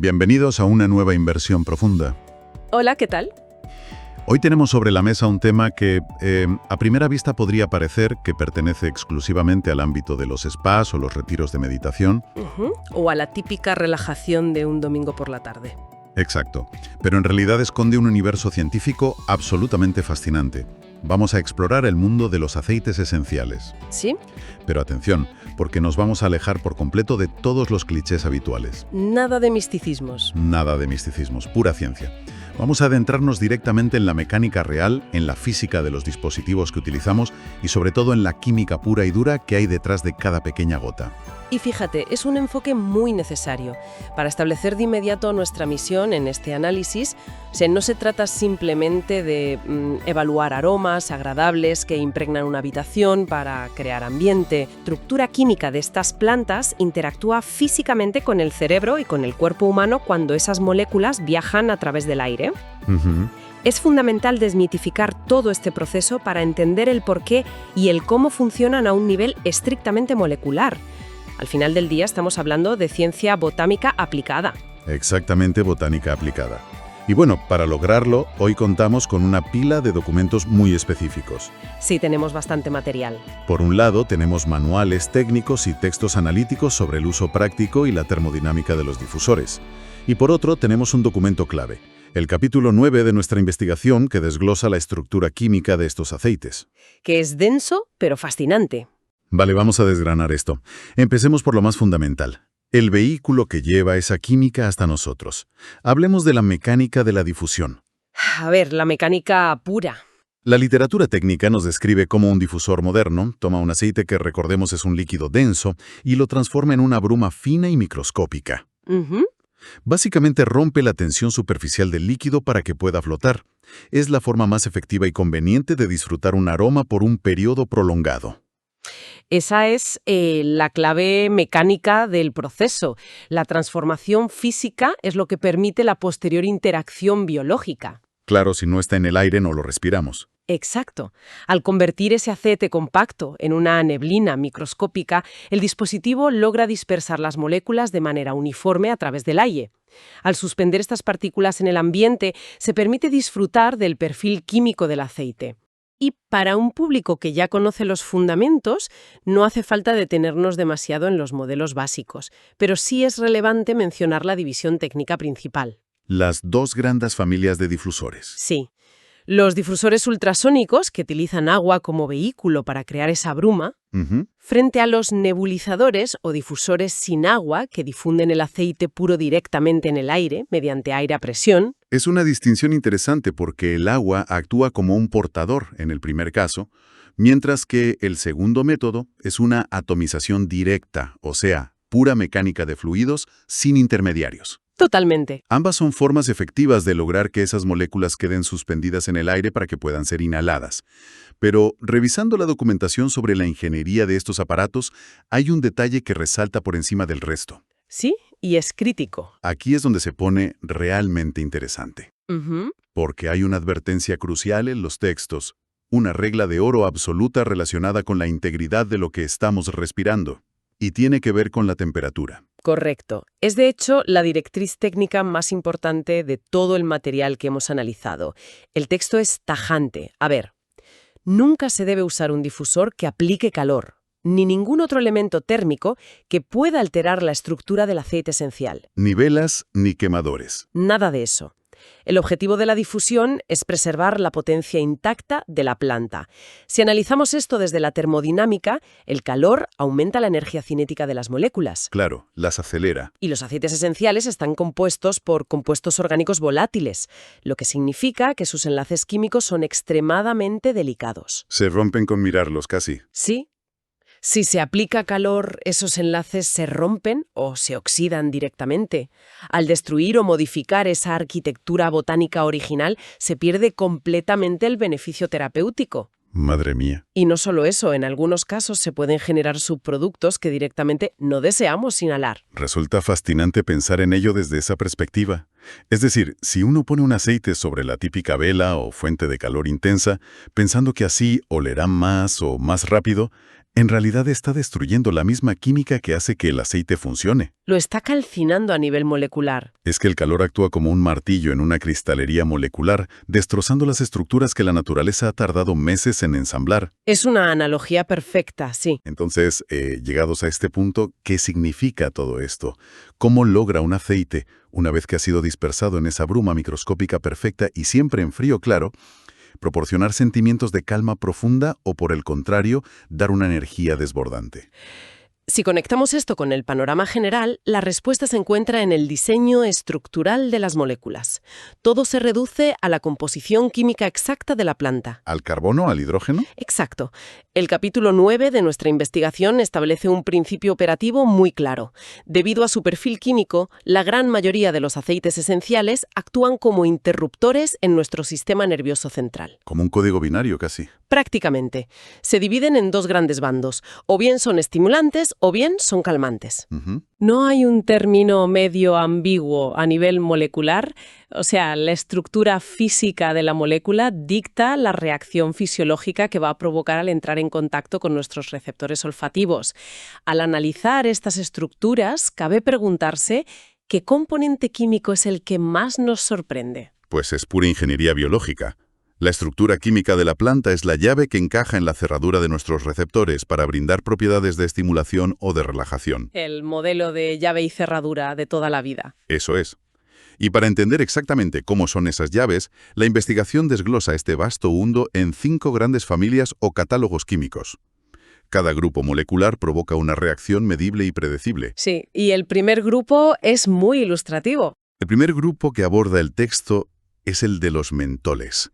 Bienvenidos a una nueva inversión profunda. Hola, ¿qué tal? Hoy tenemos sobre la mesa un tema que, a primera vista, podría parecer que pertenece exclusivamente al ámbito de los spas o los retiros de meditación. O a la típica relajación de un domingo por la tarde. Exacto, pero en realidad esconde un universo científico absolutamente fascinante. Vamos a explorar el mundo de los aceites esenciales. ¿Sí? Pero atención, porque nos vamos a alejar por completo de todos los clichés habituales. Nada de misticismos. Nada de misticismos, pura ciencia. Vamos a adentrarnos directamente en la mecánica real, en la física de los dispositivos que utilizamos y sobre todo en la química pura y dura que hay detrás de cada pequeña gota. Y fíjate, es un enfoque muy necesario para establecer de inmediato nuestra misión en este análisis. No se trata simplemente de evaluar aromas agradables que impregnan una habitación para crear ambiente. La estructura química de estas plantas interactúa físicamente con el cerebro y con el cuerpo humano cuando esas moléculas viajan a través del aire. Es fundamental desmitificar todo este proceso para entender el porqué y el cómo funcionan a un nivel estrictamente molecular. Al final del día estamos hablando de ciencia botánica aplicada. Exactamente, botánica aplicada. Y bueno, para lograrlo, hoy contamos con una pila de documentos muy específicos. Sí, tenemos bastante material. Por un lado, tenemos manuales técnicos y textos analíticos sobre el uso práctico y la termodinámica de los difusores. Y por otro, tenemos un documento clave, el capítulo 9 de nuestra investigación que desglosa la estructura química de estos aceites. Que es denso, pero fascinante. Vale, vamos a desgranar esto. Empecemos por lo más fundamental. El vehículo que lleva esa química hasta nosotros. Hablemos de la mecánica de la difusión. A ver, la mecánica pura. La literatura técnica nos describe cómo un difusor moderno toma un aceite que, recordemos, es un líquido denso y lo transforma en una bruma fina y microscópica. Básicamente rompe la tensión superficial del líquido para que pueda flotar. Es la forma más efectiva y conveniente de disfrutar un aroma por un periodo prolongado. Esa es la clave mecánica del proceso. La transformación física es lo que permite la posterior interacción biológica. Claro, si no está en el aire no lo respiramos. Exacto. Al convertir ese aceite compacto en una neblina microscópica, el dispositivo logra dispersar las moléculas de manera uniforme a través del aire. Al suspender estas partículas en el ambiente, se permite disfrutar del perfil químico del aceite. Y para un público que ya conoce los fundamentos, no hace falta detenernos demasiado en los modelos básicos, pero sí es relevante mencionar la división técnica principal. Las dos grandes familias de difusores. Sí. Los difusores ultrasónicos, que utilizan agua como vehículo para crear esa bruma, frente a los nebulizadores o difusores sin agua, que difunden el aceite puro directamente en el aire, mediante aire a presión. Es una distinción interesante porque el agua actúa como un portador en el primer caso, mientras que el segundo método es una atomización directa, o sea, pura mecánica de fluidos sin intermediarios. Totalmente. Ambas son formas efectivas de lograr que esas moléculas queden suspendidas en el aire para que puedan ser inhaladas. Pero, revisando la documentación sobre la ingeniería de estos aparatos, hay un detalle que resalta por encima del resto. Sí, y es crítico. Aquí es donde se pone realmente interesante. Porque hay una advertencia crucial en los textos, una regla de oro absoluta relacionada con la integridad de lo que estamos respirando. Y tiene que ver con la temperatura. Correcto. Es de hecho la directriz técnica más importante de todo el material que hemos analizado. El texto es tajante. A ver, nunca se debe usar un difusor que aplique calor, ni ningún otro elemento térmico que pueda alterar la estructura del aceite esencial. Ni velas ni quemadores. Nada de eso. El objetivo de la difusión es preservar la potencia intacta de la planta. Si analizamos esto desde la termodinámica, el calor aumenta la energía cinética de las moléculas. Claro, las acelera. Y los aceites esenciales están compuestos por compuestos orgánicos volátiles, lo que significa que sus enlaces químicos son extremadamente delicados. Se rompen con mirarlos casi. Sí. Si se aplica calor, esos enlaces se rompen o se oxidan directamente. Al destruir o modificar esa arquitectura botánica original, se pierde completamente el beneficio terapéutico. Madre mía. Y no solo eso, en algunos casos se pueden generar subproductos que directamente no deseamos inhalar. Resulta fascinante pensar en ello desde esa perspectiva. Es decir, si uno pone un aceite sobre la típica vela o fuente de calor intensa, pensando que así olerá más o más rápido, En realidad está destruyendo la misma química que hace que el aceite funcione. Lo está calcinando a nivel molecular. Es que el calor actúa como un martillo en una cristalería molecular, destrozando las estructuras que la naturaleza ha tardado meses en ensamblar. Es una analogía perfecta, sí. Entonces, llegados a este punto, ¿qué significa todo esto? ¿Cómo logra un aceite, una vez que ha sido dispersado en esa bruma microscópica perfecta y siempre en frío claro, proporcionar sentimientos de calma profunda o, por el contrario, dar una energía desbordante? Si conectamos esto con el panorama general, la respuesta se encuentra en el diseño estructural de las moléculas. Todo se reduce a la composición química exacta de la planta. ¿Al carbono, al hidrógeno? Exacto. El capítulo 9 de nuestra investigación establece un principio operativo muy claro. Debido a su perfil químico, la gran mayoría de los aceites esenciales actúan como interruptores en nuestro sistema nervioso central. Como un código binario casi. Prácticamente. Se dividen en dos grandes bandos. O bien son estimulantes o bien son calmantes. No hay un término medio ambiguo a nivel molecular. O sea, la estructura física de la molécula dicta la reacción fisiológica que va a provocar al entrar en contacto con nuestros receptores olfativos. Al analizar estas estructuras, cabe preguntarse ¿qué componente químico es el que más nos sorprende? Pues es pura ingeniería biológica. La estructura química de la planta es la llave que encaja en la cerradura de nuestros receptores para brindar propiedades de estimulación o de relajación. El modelo de llave y cerradura de toda la vida. Eso es. Y para entender exactamente cómo son esas llaves, la investigación desglosa este vasto mundo en 5 grandes familias o catálogos químicos. Cada grupo molecular provoca una reacción medible y predecible. Sí, y el primer grupo es muy ilustrativo. El primer grupo que aborda el texto es el de los mentoles.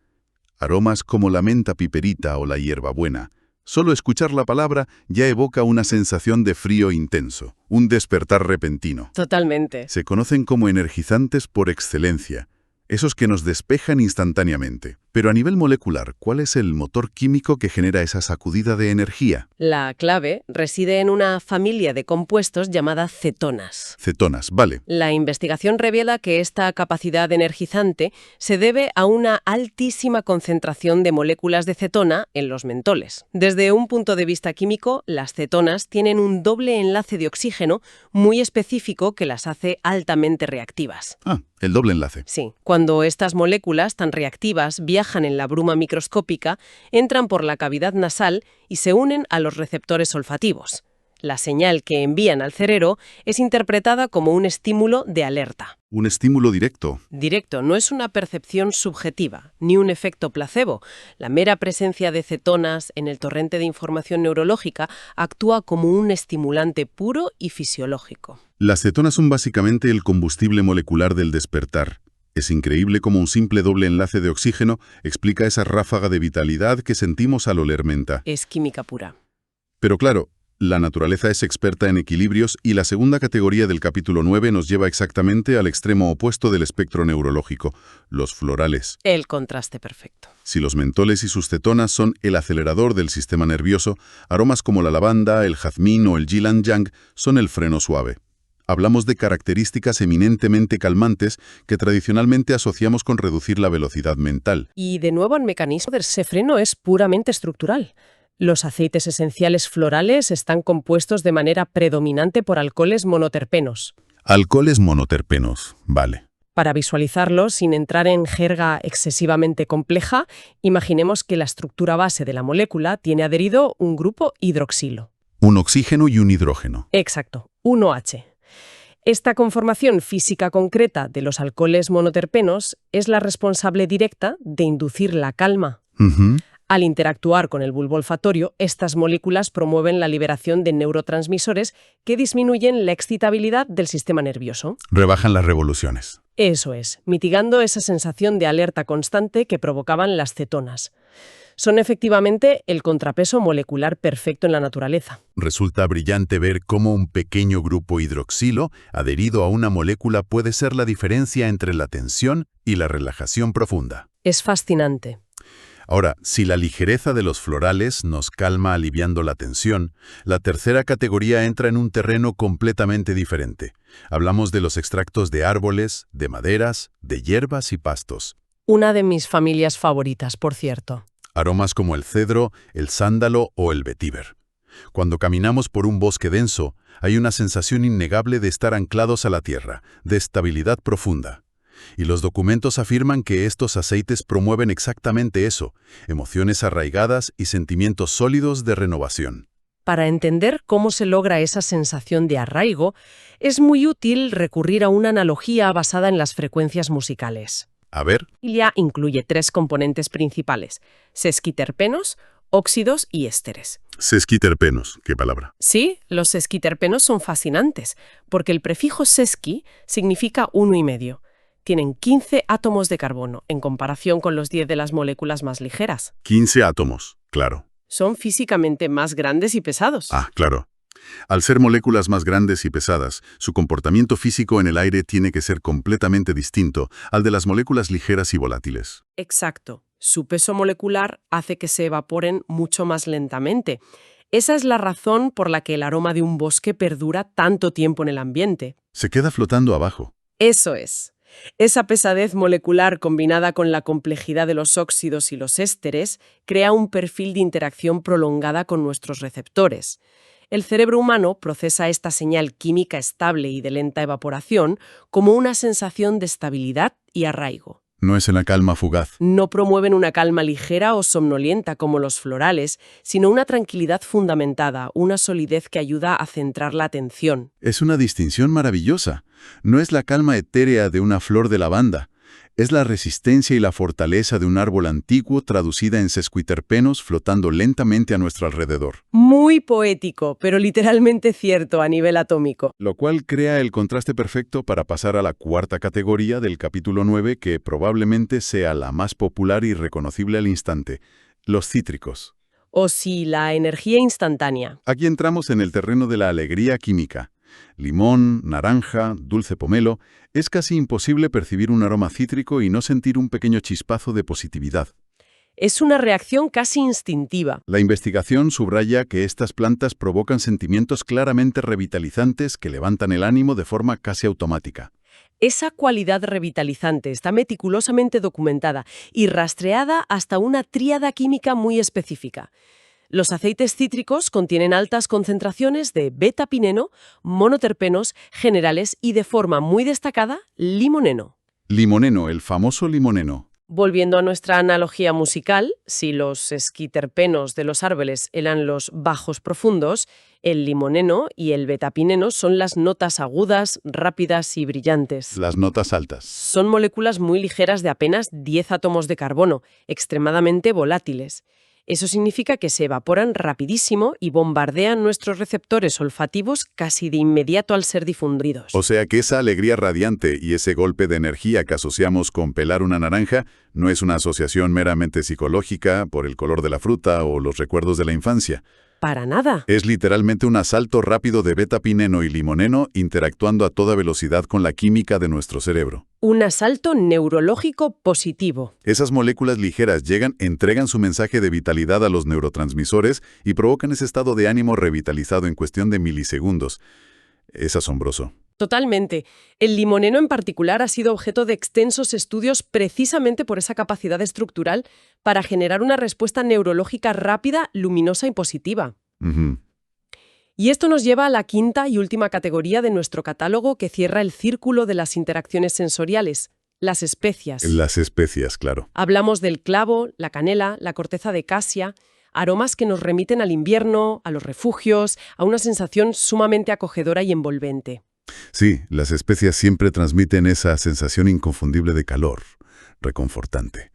Aromas como la menta piperita o la hierbabuena. Solo escuchar la palabra ya evoca una sensación de frío intenso, un despertar repentino. Totalmente. Se conocen como energizantes por excelencia, esos que nos despejan instantáneamente. Pero a nivel molecular, ¿cuál es el motor químico que genera esa sacudida de energía? La clave reside en una familia de compuestos llamada cetonas. Cetonas, vale. La investigación revela que esta capacidad energizante se debe a una altísima concentración de moléculas de cetona en los mentoles. Desde un punto de vista químico, las cetonas tienen un doble enlace de oxígeno muy específico que las hace altamente reactivas. Ah, el doble enlace. Sí. Cuando estas moléculas tan reactivas viajan en la bruma microscópica, entran por la cavidad nasal y se unen a los receptores olfativos. La señal que envían al cerebro es interpretada como un estímulo de alerta. Un estímulo directo. Directo, no es una percepción subjetiva, ni un efecto placebo. La mera presencia de cetonas en el torrente de información neurológica actúa como un estimulante puro y fisiológico. Las cetonas son básicamente el combustible molecular del despertar. Es increíble cómo un simple doble enlace de oxígeno explica esa ráfaga de vitalidad que sentimos al oler menta. Es química pura. Pero claro, la naturaleza es experta en equilibrios y la segunda categoría del capítulo 9 nos lleva exactamente al extremo opuesto del espectro neurológico, los florales. El contraste perfecto. Si los mentoles y sus cetonas son el acelerador del sistema nervioso, aromas como la lavanda, el jazmín o el ylang-ylang son el freno suave. Hablamos de características eminentemente calmantes que tradicionalmente asociamos con reducir la velocidad mental. Y de nuevo el mecanismo de ese freno es puramente estructural. Los aceites esenciales florales están compuestos de manera predominante por alcoholes monoterpenos. Alcoholes monoterpenos, vale. Para visualizarlo, sin entrar en jerga excesivamente compleja, imaginemos que la estructura base de la molécula tiene adherido un grupo hidroxilo. Un oxígeno y un hidrógeno. Exacto, 1H. Esta conformación física concreta de los alcoholes monoterpenos es la responsable directa de inducir la calma. Al interactuar con el bulbo olfatorio, estas moléculas promueven la liberación de neurotransmisores que disminuyen la excitabilidad del sistema nervioso. Rebajan las revoluciones. Eso es, mitigando esa sensación de alerta constante que provocaban las cetonas. Son efectivamente el contrapeso molecular perfecto en la naturaleza. Resulta brillante ver cómo un pequeño grupo hidroxilo adherido a una molécula puede ser la diferencia entre la tensión y la relajación profunda. Es fascinante. Ahora, si la ligereza de los florales nos calma aliviando la tensión, la tercera categoría entra en un terreno completamente diferente. Hablamos de los extractos de árboles, de maderas, de hierbas y pastos. Una de mis familias favoritas, por cierto. Aromas como el cedro, el sándalo o el vetiver. Cuando caminamos por un bosque denso, hay una sensación innegable de estar anclados a la tierra, de estabilidad profunda. Y los documentos afirman que estos aceites promueven exactamente eso, emociones arraigadas y sentimientos sólidos de renovación. Para entender cómo se logra esa sensación de arraigo, es muy útil recurrir a una analogía basada en las frecuencias musicales. A ver, Ya incluye 3 componentes principales: sesquiterpenos, óxidos y ésteres. sesquiterpenos, ¿qué palabra? Sí, los sesquiterpenos son fascinantes, porque el prefijo sesqui significa 1,5. Tienen 15 átomos de carbono, en comparación con los 10 de las moléculas más ligeras. 15 átomos, claro. Son físicamente más grandes y pesados. Ah, claro. Al ser moléculas más grandes y pesadas, su comportamiento físico en el aire tiene que ser completamente distinto al de las moléculas ligeras y volátiles. Exacto. Su peso molecular hace que se evaporen mucho más lentamente. Esa es la razón por la que el aroma de un bosque perdura tanto tiempo en el ambiente. Se queda flotando abajo. Eso es. Esa pesadez molecular combinada con la complejidad de los óxidos y los ésteres crea un perfil de interacción prolongada con nuestros receptores. El cerebro humano procesa esta señal química estable y de lenta evaporación como una sensación de estabilidad y arraigo. No es una calma fugaz. No promueven una calma ligera o somnolienta como los florales, sino una tranquilidad fundamentada, una solidez que ayuda a centrar la atención. Es una distinción maravillosa. No es la calma etérea de una flor de lavanda. Es la resistencia y la fortaleza de un árbol antiguo traducida en sesquiterpenos flotando lentamente a nuestro alrededor. Muy poético, pero literalmente cierto a nivel atómico. Lo cual crea el contraste perfecto para pasar a la cuarta categoría del capítulo 9, que probablemente sea la más popular y reconocible al instante: los cítricos. O sí, la energía instantánea. Aquí entramos en el terreno de la alegría química. Limón, naranja, dulce pomelo, es casi imposible percibir un aroma cítrico y no sentir un pequeño chispazo de positividad. Es una reacción casi instintiva. La investigación subraya que estas plantas provocan sentimientos claramente revitalizantes que levantan el ánimo de forma casi automática. Esa cualidad revitalizante está meticulosamente documentada y rastreada hasta una tríada química muy específica. Los aceites cítricos contienen altas concentraciones de beta-pineno, monoterpenos, generales y, de forma muy destacada, limoneno. Limoneno, el famoso limoneno. Volviendo a nuestra analogía musical, si los sesquiterpenos de los árboles eran los bajos profundos, el limoneno y el betapineno son las notas agudas, rápidas y brillantes. Las notas altas. Son moléculas muy ligeras de apenas 10 átomos de carbono, extremadamente volátiles. Eso significa que se evaporan rapidísimo y bombardean nuestros receptores olfativos casi de inmediato al ser difundidos. O sea que esa alegría radiante y ese golpe de energía que asociamos con pelar una naranja no es una asociación meramente psicológica por el color de la fruta o los recuerdos de la infancia. Para nada. Es literalmente un asalto rápido de beta-pineno y limoneno interactuando a toda velocidad con la química de nuestro cerebro. Un asalto neurológico positivo. Esas moléculas ligeras llegan, entregan su mensaje de vitalidad a los neurotransmisores y provocan ese estado de ánimo revitalizado en cuestión de milisegundos. Es asombroso. Totalmente. El limoneno en particular ha sido objeto de extensos estudios precisamente por esa capacidad estructural para generar una respuesta neurológica rápida, luminosa y positiva. Y esto nos lleva a la quinta y última categoría de nuestro catálogo que cierra el círculo de las interacciones sensoriales: las especias. Las especias, claro. Hablamos del clavo, la canela, la corteza de casia, aromas que nos remiten al invierno, a los refugios, a una sensación sumamente acogedora y envolvente. Sí, las especias siempre transmiten esa sensación inconfundible de calor, reconfortante.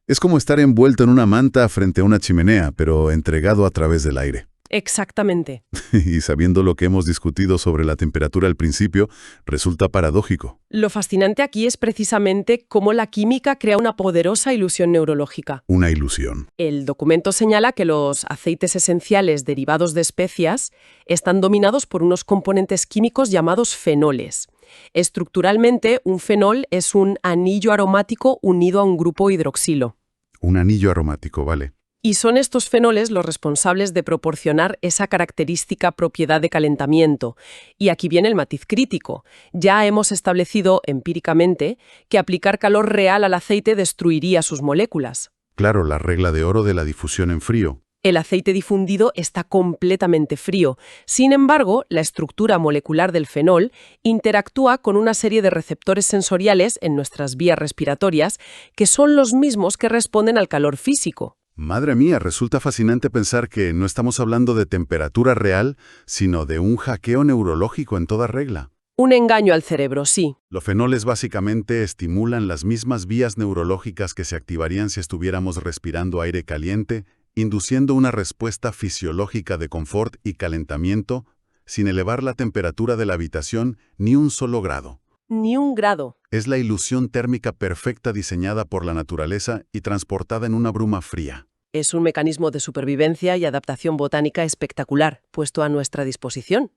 Es como estar envuelto en una manta frente a una chimenea, pero entregado a través del aire. Exactamente. Y sabiendo lo que hemos discutido sobre la temperatura al principio, resulta paradójico. Lo fascinante aquí es precisamente cómo la química crea una poderosa ilusión neurológica. Una ilusión. El documento señala que los aceites esenciales derivados de especias están dominados por unos componentes químicos llamados fenoles. Estructuralmente, un fenol es un anillo aromático unido a un grupo hidroxilo. Un anillo aromático, vale. Y son estos fenoles los responsables de proporcionar esa característica propiedad de calentamiento. Y aquí viene el matiz crítico. Ya hemos establecido empíricamente que aplicar calor real al aceite destruiría sus moléculas. Claro, la regla de oro de la difusión en frío. El aceite difundido está completamente frío. Sin embargo, la estructura molecular del fenol interactúa con una serie de receptores sensoriales en nuestras vías respiratorias que son los mismos que responden al calor físico. Madre mía, resulta fascinante pensar que no estamos hablando de temperatura real, sino de un hackeo neurológico en toda regla. Un engaño al cerebro, sí. Los fenoles básicamente estimulan las mismas vías neurológicas que se activarían si estuviéramos respirando aire caliente, induciendo una respuesta fisiológica de confort y calentamiento sin elevar la temperatura de la habitación ni un solo grado. Ni un grado. Es la ilusión térmica perfecta diseñada por la naturaleza y transportada en una bruma fría. Es un mecanismo de supervivencia y adaptación botánica espectacular, puesto a nuestra disposición.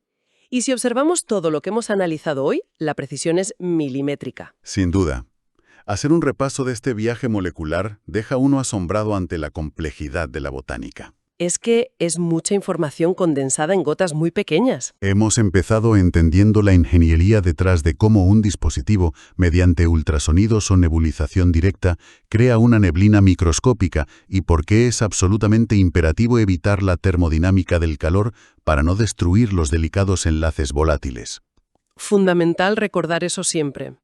Y si observamos todo lo que hemos analizado hoy, la precisión es milimétrica. Sin duda. Hacer un repaso de este viaje molecular deja a uno asombrado ante la complejidad de la botánica. Es que es mucha información condensada en gotas muy pequeñas. Hemos empezado entendiendo la ingeniería detrás de cómo un dispositivo, mediante ultrasonidos o nebulización directa, crea una neblina microscópica y por qué es absolutamente imperativo evitar la termodinámica del calor para no destruir los delicados enlaces volátiles. Fundamental recordar eso siempre.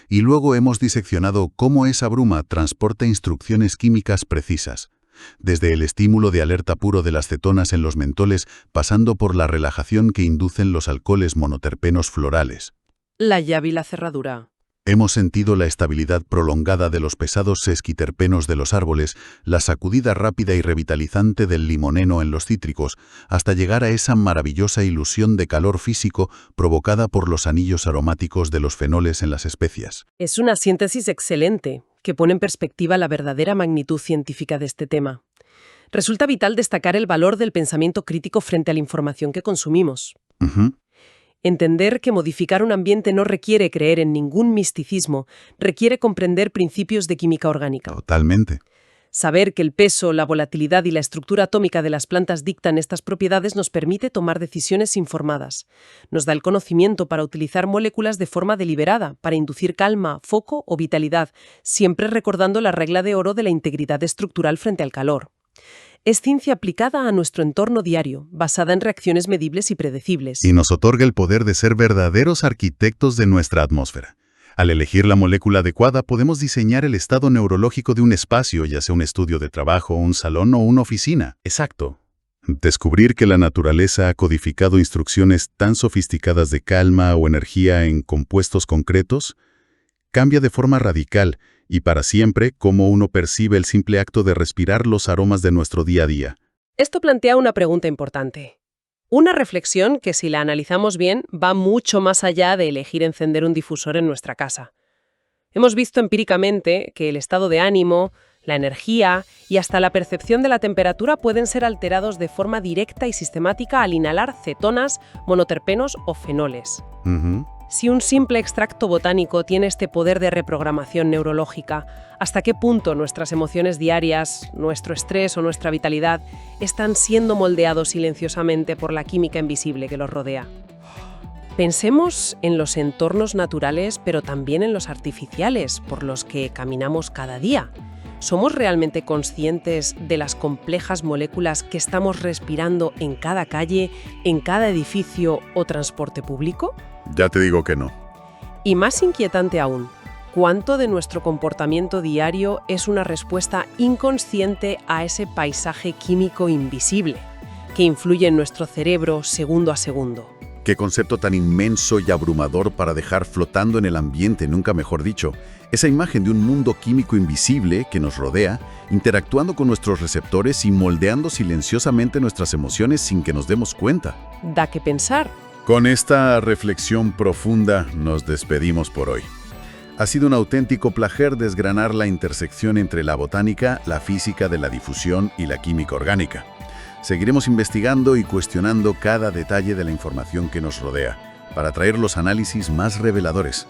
Y luego hemos diseccionado cómo esa bruma transporta instrucciones químicas precisas, desde el estímulo de alerta puro de las cetonas en los mentoles, pasando por la relajación que inducen los alcoholes monoterpenos florales. La llave y la cerradura. Hemos sentido la estabilidad prolongada de los pesados sesquiterpenos de los árboles, la sacudida rápida y revitalizante del limoneno en los cítricos, hasta llegar a esa maravillosa ilusión de calor físico provocada por los anillos aromáticos de los fenoles en las especias. Es una síntesis excelente, que pone en perspectiva la verdadera magnitud científica de este tema. Resulta vital destacar el valor del pensamiento crítico frente a la información que consumimos. Entender que modificar un ambiente no requiere creer en ningún misticismo, requiere comprender principios de química orgánica. Totalmente. Saber que el peso, la volatilidad y la estructura atómica de las plantas dictan estas propiedades nos permite tomar decisiones informadas. Nos da el conocimiento para utilizar moléculas de forma deliberada, para inducir calma, foco o vitalidad, siempre recordando la regla de oro de la integridad estructural frente al calor. Es ciencia aplicada a nuestro entorno diario, basada en reacciones medibles y predecibles. Y nos otorga el poder de ser verdaderos arquitectos de nuestra atmósfera. Al elegir la molécula adecuada, podemos diseñar el estado neurológico de un espacio, ya sea un estudio de trabajo, un salón o una oficina. Exacto. Descubrir que la naturaleza ha codificado instrucciones tan sofisticadas de calma o energía en compuestos concretos cambia de forma radical y para siempre cómo uno percibe el simple acto de respirar los aromas de nuestro día a día. Esto plantea una pregunta importante. Una reflexión que, si la analizamos bien, va mucho más allá de elegir encender un difusor en nuestra casa. Hemos visto empíricamente que el estado de ánimo, la energía y hasta la percepción de la temperatura pueden ser alterados de forma directa y sistemática al inhalar cetonas, monoterpenos o fenoles. Si un simple extracto botánico tiene este poder de reprogramación neurológica, ¿hasta qué punto nuestras emociones diarias, nuestro estrés o nuestra vitalidad están siendo moldeados silenciosamente por la química invisible que los rodea? Pensemos en los entornos naturales, pero también en los artificiales, por los que caminamos cada día. ¿Somos realmente conscientes de las complejas moléculas que estamos respirando en cada calle, en cada edificio o transporte público? Ya te digo que no. Y más inquietante aún, ¿cuánto de nuestro comportamiento diario es una respuesta inconsciente a ese paisaje químico invisible que influye en nuestro cerebro segundo a segundo? Qué concepto tan inmenso y abrumador para dejar flotando en el ambiente, nunca mejor dicho. Esa imagen de un mundo químico invisible que nos rodea, interactuando con nuestros receptores y moldeando silenciosamente nuestras emociones sin que nos demos cuenta. Da que pensar. Con esta reflexión profunda nos despedimos por hoy. Ha sido un auténtico placer desgranar la intersección entre la botánica, la física de la difusión y la química orgánica. Seguiremos investigando y cuestionando cada detalle de la información que nos rodea, para traer los análisis más reveladores.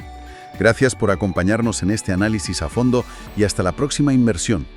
Gracias por acompañarnos en este análisis a fondo y hasta la próxima inmersión.